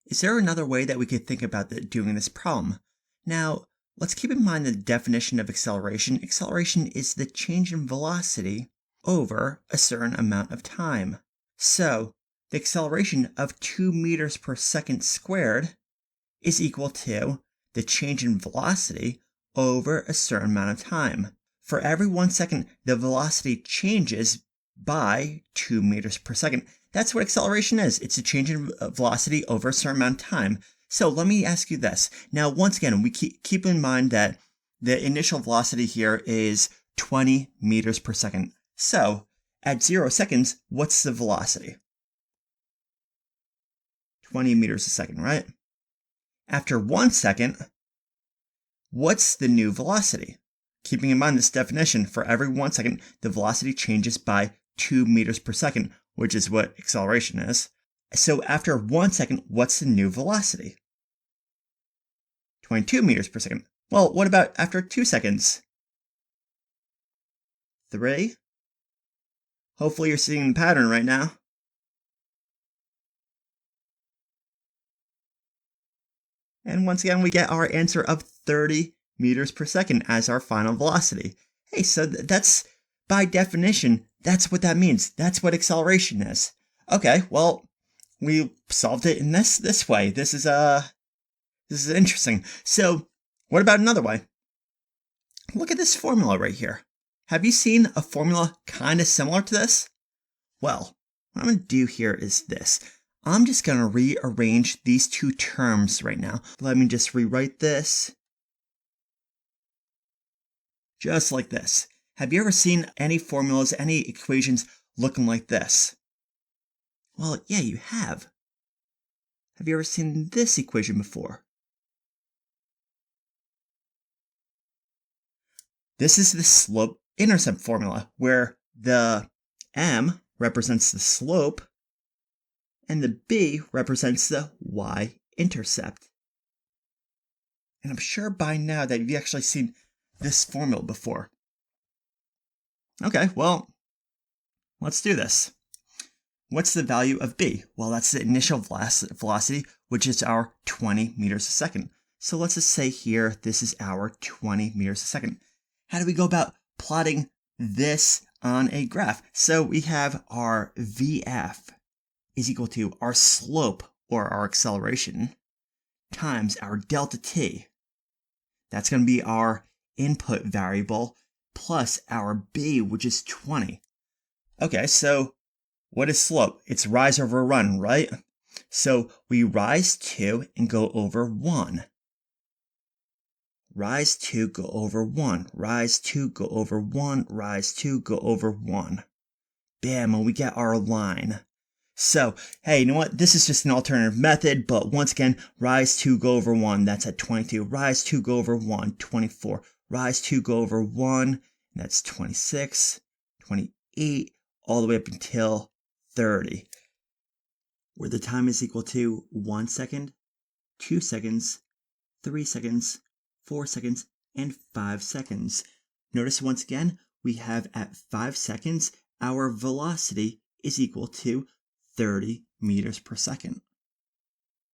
Is there another way that we could think about doing this problem? Now, let's keep in mind the definition of acceleration. Acceleration is the change in velocity over a certain amount of time. So, the acceleration of 2 meters per second squared is equal to the change in velocity over a certain amount of time. For every 1 second, the velocity changes by 2 meters per second. That's what acceleration is. It's a change in velocity over a certain amount of time. So let me ask you this. Now, once again, we keep in mind that the initial velocity here is 20 meters per second. So at 0 seconds, what's the velocity? 20 meters a second, right? After 1 second, what's the new velocity? Keeping in mind this definition, for every 1 second, the velocity changes by 2 meters per second, which is what acceleration is. So after 1 second, what's the new velocity? 22 meters per second. Well, what about after 2 seconds? 3? Hopefully you're seeing the pattern right now. And once again, we get our answer of 30 meters per second as our final velocity. Hey, so that's, by definition, that's what that means. That's what acceleration is. Okay, well, we solved it in this way. This is interesting. So, what about another way? Look at this formula right here. Have you seen a formula kind of similar to this? Well, what I'm going to do here is this. I'm just going to rearrange these two terms right now. Let me just rewrite this. Just like this. Have you ever seen any formulas, any equations looking like this? Well, yeah, you have. Have you ever seen this equation before? This is the slope-intercept formula, where the m represents the slope and the b represents the y-intercept. And I'm sure by now that you've actually seen this formula before. Okay, well, let's do this. What's the value of b? Well, that's the initial velocity, which is our 20 meters a second. So let's just say here, this is our 20 meters a second. How do we go about plotting this on a graph? So we have our VF is equal to our slope, or our acceleration, times our delta t. That's going to be our input variable, plus our b, which is 20. Okay, so what is slope? It's rise over run, right? So we rise 2 and go over 1. Rise 2, go over 1. Rise 2, go over 1. Rise 2, go over 1. Bam, and we get our line. So, hey, you know what? This is just an alternative method, but once again, rise 2, go over 1. That's at 22. Rise 2, go over 1. 24. Rise 2, go over 1. That's 26, 28, all the way up until 30. Where the time is equal to 1 second, 2 seconds, 3 seconds, 4 seconds, and 5 seconds. Notice once again, we have at 5 seconds, our velocity is equal to 30 meters per second.